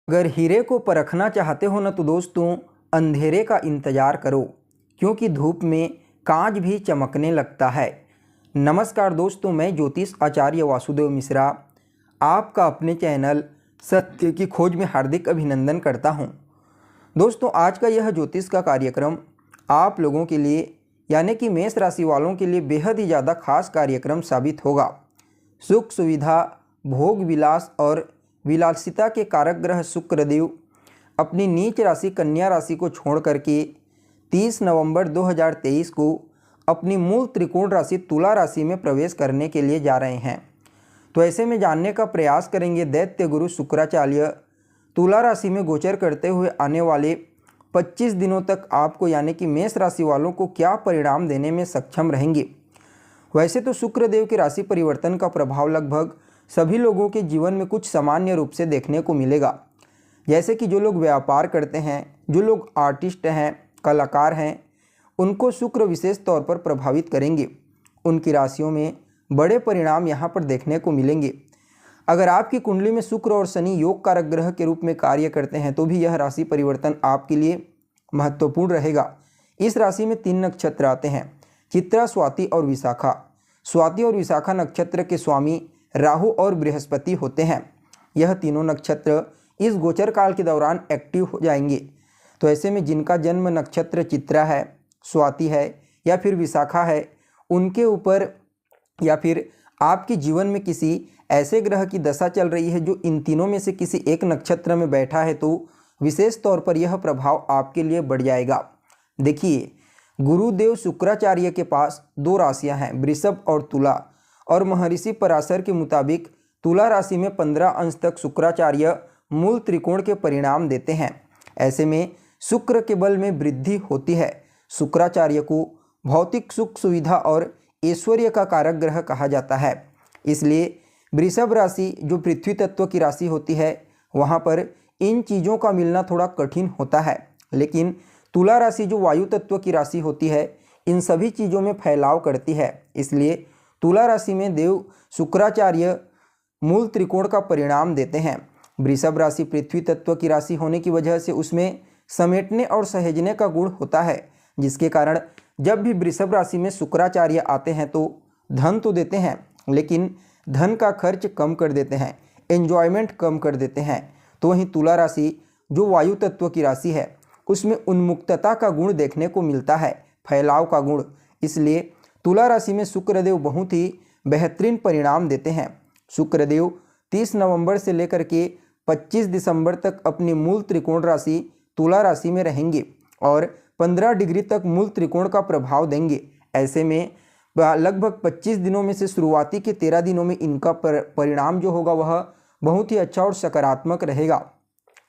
अगर हीरे को परखना चाहते हो ना तो दोस्तों अंधेरे का इंतज़ार करो, क्योंकि धूप में कांच भी चमकने लगता है। नमस्कार दोस्तों, मैं ज्योतिष आचार्य वासुदेव मिश्रा आपका अपने चैनल सत्य की खोज में हार्दिक अभिनंदन करता हूं। दोस्तों, आज का यह ज्योतिष का कार्यक्रम आप लोगों के लिए यानी कि मेष राशि वालों के लिए बेहद ही ज़्यादा खास कार्यक्रम साबित होगा। सुख सुविधा, भोग विलास और विलासिता के कारक ग्रह शुक्रदेव अपनी नीच राशि कन्या राशि को छोड़ करके 30 नवंबर 2023 को अपनी मूल त्रिकोण राशि तुला राशि में प्रवेश करने के लिए जा रहे हैं। तो ऐसे में जानने का प्रयास करेंगे दैत्य गुरु शुक्राचार्य तुला राशि में गोचर करते हुए आने वाले 25 दिनों तक आपको यानी कि मेष राशि वालों को क्या परिणाम देने में सक्षम रहेंगे। वैसे तो शुक्रदेव के राशि परिवर्तन का प्रभाव लगभग सभी लोगों के जीवन में कुछ सामान्य रूप से देखने को मिलेगा। जैसे कि जो लोग व्यापार करते हैं, जो लोग आर्टिस्ट हैं, कलाकार हैं, उनको शुक्र विशेष तौर पर प्रभावित करेंगे। उनकी राशियों में बड़े परिणाम यहाँ पर देखने को मिलेंगे। अगर आपकी कुंडली में शुक्र और शनि योग कारक ग्रह के रूप में कार्य करते हैं तो भी यह राशि परिवर्तन आपके लिए महत्वपूर्ण रहेगा। इस राशि में 3 नक्षत्र आते हैं, चित्रा, स्वाति और विशाखा। स्वाति और विशाखा नक्षत्र के स्वामी राहु और बृहस्पति होते हैं। यह तीनों नक्षत्र इस गोचर काल के दौरान एक्टिव हो जाएंगे। तो ऐसे में जिनका जन्म नक्षत्र चित्रा है, स्वाति है या फिर विशाखा है, उनके ऊपर या फिर आपके जीवन में किसी ऐसे ग्रह की दशा चल रही है जो इन तीनों में से किसी एक नक्षत्र में बैठा है तो विशेष तौर पर यह प्रभाव आपके लिए बढ़ जाएगा। देखिए, गुरुदेव शुक्राचार्य के पास 2 राशियां हैं, वृषभ और तुला, और महर्षि पराशर के मुताबिक तुला राशि में 15 अंश तक शुक्राचार्य मूल त्रिकोण के परिणाम देते हैं। ऐसे में शुक्र के बल में वृद्धि होती है। शुक्राचार्य को भौतिक सुख सुविधा और ऐश्वर्य का कारक ग्रह कहा जाता है। इसलिए वृषभ राशि जो पृथ्वी तत्व की राशि होती है, वहाँ पर इन चीज़ों का मिलना थोड़ा कठिन होता है। लेकिन तुला राशि जो वायु तत्व की राशि होती है, इन सभी चीज़ों में फैलाव करती है। इसलिए तुला राशि में देव शुक्राचार्य मूल त्रिकोण का परिणाम देते हैं। वृषभ राशि पृथ्वी तत्व की राशि होने की वजह से उसमें समेटने और सहेजने का गुण होता है, जिसके कारण जब भी वृषभ राशि में शुक्राचार्य आते हैं तो धन तो देते हैं, लेकिन धन का खर्च कम कर देते हैं, एंजॉयमेंट कम कर देते हैं। तो वहीं तुला राशि जो वायु तत्व की राशि है, उसमें उन्मुक्तता का गुण देखने को मिलता है, फैलाव का गुण। इसलिए तुला राशि में शुक्रदेव बहुत ही बेहतरीन परिणाम देते हैं। शुक्रदेव 30 नवंबर से लेकर के 25 दिसंबर तक अपनी मूल त्रिकोण राशि तुला राशि में रहेंगे और 15 डिग्री तक मूल त्रिकोण का प्रभाव देंगे। ऐसे में लगभग 25 दिनों में से शुरुआती के 13 दिनों में इनका परिणाम जो होगा वह बहुत ही अच्छा और सकारात्मक रहेगा।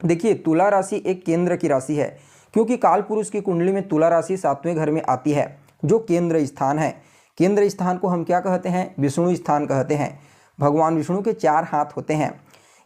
देखिए, तुला राशि एक केंद्र की राशि है, क्योंकि काल पुरुष की कुंडली में तुला राशि 7वें घर में आती है, जो केंद्र स्थान है। केंद्र स्थान को हम क्या कहते हैं? विष्णु स्थान कहते हैं। भगवान विष्णु के 4 हाथ होते हैं।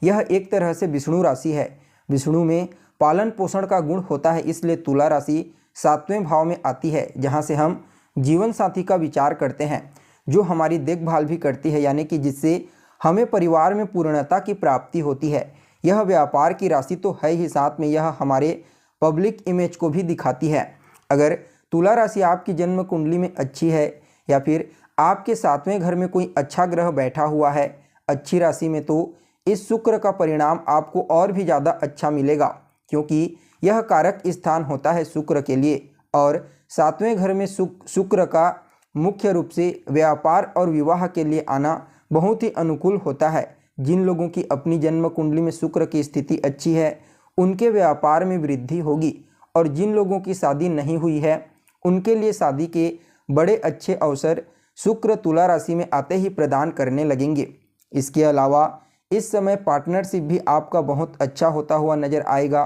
यह एक तरह से विष्णु राशि है। विष्णु में पालन पोषण का गुण होता है, इसलिए तुला राशि 7वें भाव में आती है, जहाँ से हम जीवन साथी का विचार करते हैं, जो हमारी देखभाल भी करती है, यानी कि जिससे हमें परिवार में पूर्णता की प्राप्ति होती है। यह व्यापार की राशि तो है ही, साथ में यह हमारे पब्लिक इमेज को भी दिखाती है। अगर तुला राशि आपकी जन्म कुंडली में अच्छी है या फिर आपके 7वें घर में कोई अच्छा ग्रह बैठा हुआ है अच्छी राशि में, तो इस शुक्र का परिणाम आपको और भी ज़्यादा अच्छा मिलेगा, क्योंकि यह कारक स्थान होता है शुक्र के लिए। और 7वें घर में शुक्र का मुख्य रूप से व्यापार और विवाह के लिए आना बहुत ही अनुकूल होता है। जिन लोगों की अपनी जन्म कुंडली में शुक्र की स्थिति अच्छी है, उनके व्यापार में वृद्धि होगी, और जिन लोगों की शादी नहीं हुई है उनके लिए शादी के बड़े अच्छे अवसर शुक्र तुला राशि में आते ही प्रदान करने लगेंगे। इसके अलावा इस समय पार्टनरशिप भी आपका बहुत अच्छा होता हुआ नजर आएगा,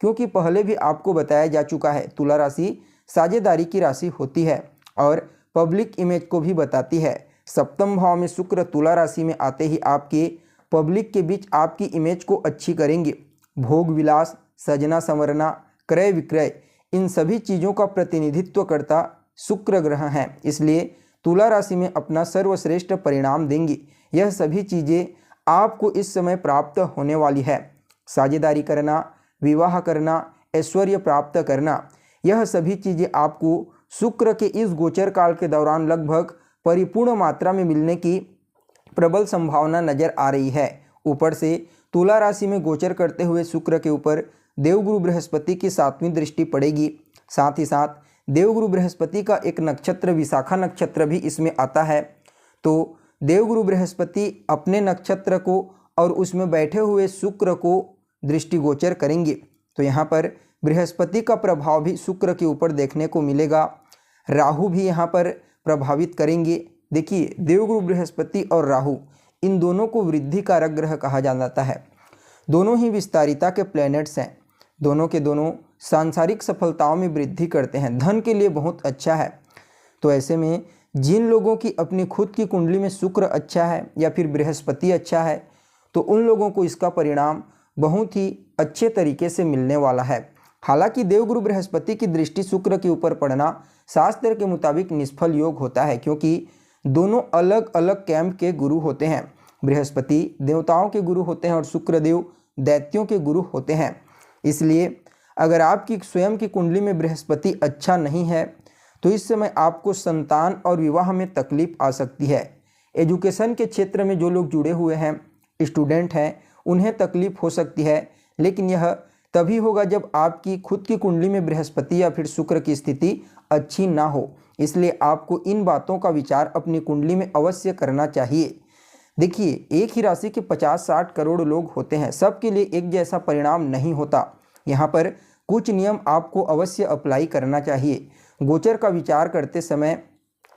क्योंकि पहले भी आपको बताया जा चुका है तुला राशि साझेदारी की राशि होती है और पब्लिक इमेज को भी बताती है। 7वें भाव में शुक्र तुला राशि में आते ही आपके पब्लिक के बीच आपकी इमेज को अच्छी करेंगे। भोग विलास, सजना संवरना, क्रय विक्रय, इन सभी चीज़ों का प्रतिनिधित्व करता शुक्र ग्रह हैं, इसलिए तुला राशि में अपना सर्वश्रेष्ठ परिणाम देंगी। यह सभी चीज़ें आपको इस समय प्राप्त होने वाली है। साझेदारी करना, विवाह करना, ऐश्वर्य प्राप्त करना, यह सभी चीज़ें आपको शुक्र के इस गोचर काल के दौरान लगभग परिपूर्ण मात्रा में मिलने की प्रबल संभावना नजर आ रही है। ऊपर से तुला राशि में गोचर करते हुए शुक्र के ऊपर देवगुरु बृहस्पति की 7वीं दृष्टि पड़ेगी। साथ ही साथ देवगुरु बृहस्पति का एक नक्षत्र विशाखा नक्षत्र भी इसमें आता है। तो देवगुरु बृहस्पति अपने नक्षत्र को और उसमें बैठे हुए शुक्र को दृष्टिगोचर करेंगे। तो यहाँ पर बृहस्पति का प्रभाव भी शुक्र के ऊपर देखने को मिलेगा। राहु भी यहाँ पर प्रभावित करेंगे। देखिए, देवगुरु बृहस्पति और राहु, इन दोनों को वृद्धि कारक ग्रह कहा जाता है। दोनों ही विस्तारिता के प्लैनेट्स हैं। दोनों के दोनों सांसारिक सफलताओं में वृद्धि करते हैं, धन के लिए बहुत अच्छा है। तो ऐसे में जिन लोगों की अपनी खुद की कुंडली में शुक्र अच्छा है या फिर बृहस्पति अच्छा है, तो उन लोगों को इसका परिणाम बहुत ही अच्छे तरीके से मिलने वाला है। हालांकि देवगुरु बृहस्पति की दृष्टि शुक्र के ऊपर पड़ना शास्त्र के मुताबिक निष्फल योग होता है, क्योंकि दोनों अलग अलग कैंप के गुरु होते हैं। बृहस्पति देवताओं के गुरु होते हैं और शुक्रदेव दैत्यों के गुरु होते हैं। इसलिए अगर आपकी स्वयं की कुंडली में बृहस्पति अच्छा नहीं है, तो इस समय आपको संतान और विवाह में तकलीफ आ सकती है। एजुकेशन के क्षेत्र में जो लोग जुड़े हुए हैं, स्टूडेंट हैं, उन्हें तकलीफ हो सकती है, लेकिन यह तभी होगा जब आपकी खुद की कुंडली में बृहस्पति या फिर शुक्र की स्थिति अच्छी ना हो। इसलिए आपको इन बातों का विचार अपनी कुंडली में अवश्य करना चाहिए। देखिए, एक ही राशि के 50-60 करोड़ लोग होते हैं, सबके लिए एक जैसा परिणाम नहीं होता। यहाँ पर कुछ नियम आपको अवश्य अप्लाई करना चाहिए। गोचर का विचार करते समय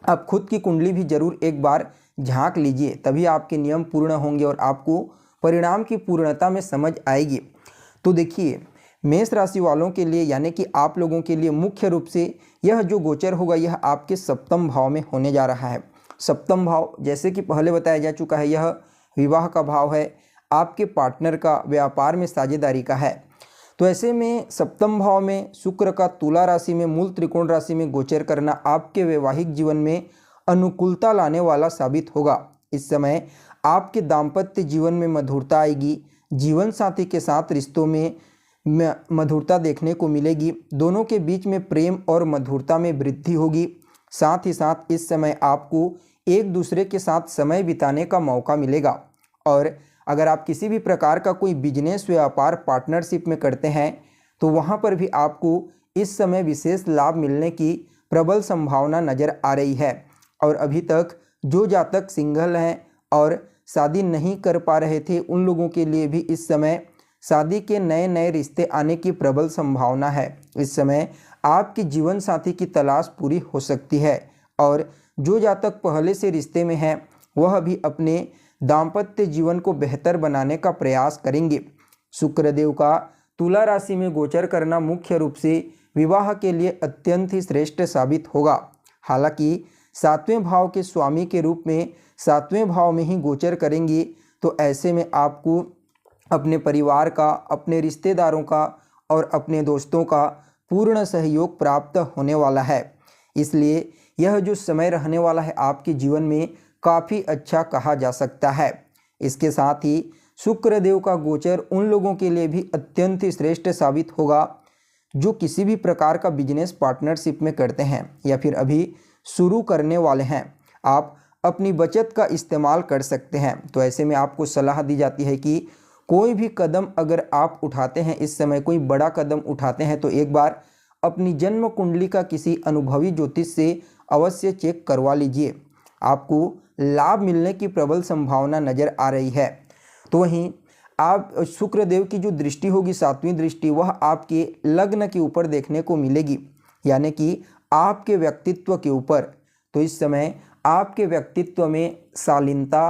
आप खुद की कुंडली भी जरूर एक बार झांक लीजिए, तभी आपके नियम पूर्ण होंगे और आपको परिणाम की पूर्णता में समझ आएगी। तो देखिए, मेष राशि वालों के लिए यानी कि आप लोगों के लिए मुख्य रूप से यह जो गोचर होगा यह आपके सप्तम भाव में होने जा रहा है। सप्तम भाव, जैसे कि पहले बताया जा चुका है, यह विवाह का भाव है, आपके पार्टनर का, व्यापार में साझेदारी का है। तो ऐसे में सप्तम भाव में शुक्र का तुला राशि में मूल त्रिकोण राशि में गोचर करना आपके वैवाहिक जीवन में अनुकूलता लाने वाला साबित होगा। इस समय आपके दाम्पत्य जीवन में मधुरता आएगी, जीवन साथी के साथ रिश्तों में मधुरता देखने को मिलेगी, दोनों के बीच में प्रेम और मधुरता में वृद्धि होगी। साथ ही साथ इस समय आपको एक दूसरे के साथ समय बिताने का मौका मिलेगा। और अगर आप किसी भी प्रकार का कोई बिजनेस, व्यापार, पार्टनरशिप में करते हैं, तो वहाँ पर भी आपको इस समय विशेष लाभ मिलने की प्रबल संभावना नज़र आ रही है। और अभी तक जो जातक सिंगल हैं और शादी नहीं कर पा रहे थे, उन लोगों के लिए भी इस समय शादी के नए नए रिश्ते आने की प्रबल संभावना है। इस समय आपकी जीवन साथी की तलाश पूरी हो सकती है। और जो जातक पहले से रिश्ते में हैं, वह भी अपने दाम्पत्य जीवन को बेहतर बनाने का प्रयास करेंगे। शुक्रदेव का तुला राशि में गोचर करना मुख्य रूप से विवाह के लिए अत्यंत ही श्रेष्ठ साबित होगा। हालांकि 7वें भाव के स्वामी के रूप में 7वें भाव में ही गोचर करेंगे, तो ऐसे में आपको अपने परिवार का, अपने रिश्तेदारों का और अपने दोस्तों का पूर्ण सहयोग प्राप्त होने वाला है। इसलिए यह जो समय रहने वाला है आपके जीवन में काफ़ी अच्छा कहा जा सकता है। इसके साथ ही शुक्रदेव का गोचर उन लोगों के लिए भी अत्यंत ही श्रेष्ठ साबित होगा जो किसी भी प्रकार का बिजनेस पार्टनरशिप में करते हैं या फिर अभी शुरू करने वाले हैं। आप अपनी बचत का इस्तेमाल कर सकते हैं। तो ऐसे में आपको सलाह दी जाती है कि कोई भी कदम अगर आप उठाते हैं, इस समय कोई बड़ा कदम उठाते हैं, तो एक बार अपनी जन्म कुंडली का किसी अनुभवी ज्योतिष से अवश्य चेक करवा लीजिए। आपको लाभ मिलने की प्रबल संभावना नज़र आ रही है। तो वहीं आप शुक्रदेव की जो दृष्टि होगी, 7वीं दृष्टि, वह आपके लग्न के ऊपर देखने को मिलेगी, यानी कि आपके व्यक्तित्व के ऊपर। तो इस समय आपके व्यक्तित्व में शालीनता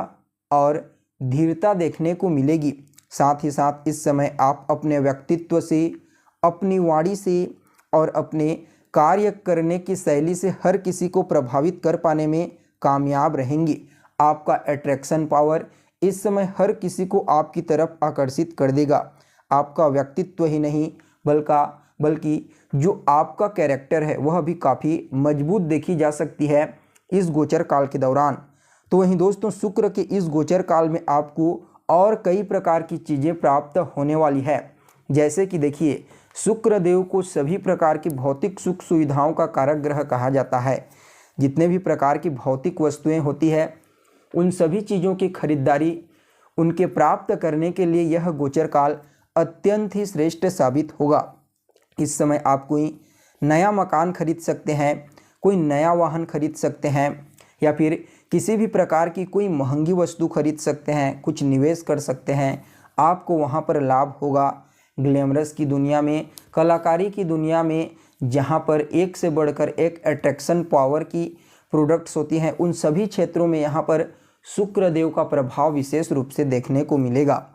और धीरता देखने को मिलेगी। साथ ही साथ इस समय आप अपने व्यक्तित्व से, अपनी वाणी से और अपने कार्य करने की शैली से हर किसी को प्रभावित कर पाने में कामयाब रहेंगे। आपका अट्रैक्शन पावर इस समय हर किसी को आपकी तरफ आकर्षित कर देगा। आपका व्यक्तित्व ही नहीं बल्कि जो आपका कैरेक्टर है वह भी काफ़ी मजबूत देखी जा सकती है इस गोचर काल के दौरान। तो वहीं दोस्तों, शुक्र के इस गोचर काल में आपको और कई प्रकार की चीज़ें प्राप्त होने वाली है। जैसे कि देखिए, शुक्र देव को सभी प्रकार की भौतिक सुख सुविधाओं का कारक ग्रह कहा जाता है। जितने भी प्रकार की भौतिक वस्तुएं होती है उन सभी चीज़ों की खरीदारी उनके प्राप्त करने के लिए यह गोचर काल अत्यंत ही श्रेष्ठ साबित होगा। इस समय आप कोई नया मकान खरीद सकते हैं, कोई नया वाहन खरीद सकते हैं, या फिर किसी भी प्रकार की कोई महंगी वस्तु खरीद सकते हैं, कुछ निवेश कर सकते हैं। आपको वहाँ पर लाभ होगा। ग्लैमरस की दुनिया में, कलाकारी की दुनिया में, जहाँ पर एक से बढ़कर एक अट्रैक्शन पावर की प्रोडक्ट्स होती हैं, उन सभी क्षेत्रों में यहाँ पर शुक्र देव का प्रभाव विशेष रूप से देखने को मिलेगा।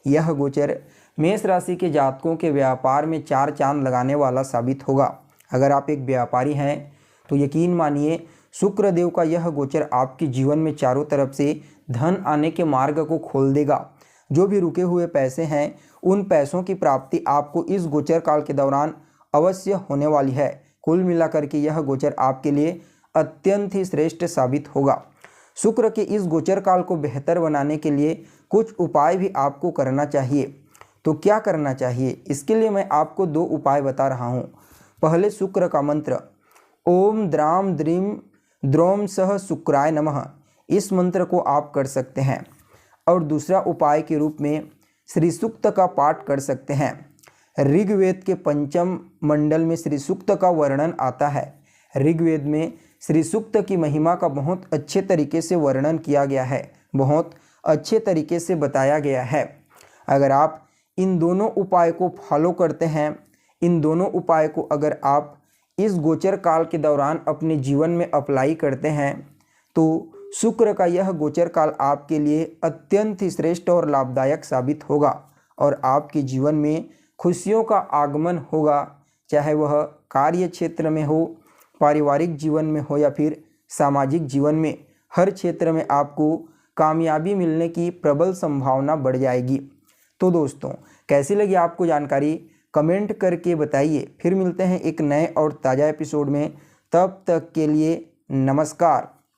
यह गोचर मेष राशि के जातकों के व्यापार में 4 चांद लगाने वाला साबित होगा। अगर आप एक व्यापारी हैं तो यकीन मानिए शुक्र देव का यह गोचर आपके जीवन में चारों तरफ से धन आने के मार्ग को खोल देगा। जो भी रुके हुए पैसे हैं उन पैसों की प्राप्ति आपको इस गोचर काल के दौरान अवश्य होने वाली है। कुल मिलाकर के यह गोचर आपके लिए अत्यंत ही श्रेष्ठ साबित होगा। शुक्र के इस गोचर काल को बेहतर बनाने के लिए कुछ उपाय भी आपको करना चाहिए। तो क्या करना चाहिए, इसके लिए मैं आपको 2 उपाय बता रहा हूँ। पहले शुक्र का मंत्र ओम द्राम द्रीम द्रोम सह शुक्राय नमः, इस मंत्र को आप कर सकते हैं। और दूसरा उपाय के रूप में श्री सूक्त का पाठ कर सकते हैं। ऋग्वेद के 5म मंडल में श्री सूक्त का वर्णन आता है। ऋग्वेद में श्री सूक्त की महिमा का बहुत अच्छे तरीके से वर्णन किया गया है, बहुत अच्छे तरीके से बताया गया है। अगर आप इन दोनों उपाय को फॉलो करते हैं, इन दोनों उपाय को अगर आप इस गोचर काल के दौरान अपने जीवन में अप्लाई करते हैं तो शुक्र का यह गोचर काल आपके लिए अत्यंत ही श्रेष्ठ और लाभदायक साबित होगा और आपके जीवन में खुशियों का आगमन होगा। चाहे वह कार्य क्षेत्र में हो, पारिवारिक जीवन में हो या फिर सामाजिक जीवन में, हर क्षेत्र में आपको कामयाबी मिलने की प्रबल संभावना बढ़ जाएगी। तो दोस्तों, कैसी लगी आपको जानकारी कमेंट करके बताइए। फिर मिलते हैं एक नए और ताज़ा एपिसोड में। तब तक के लिए नमस्कार।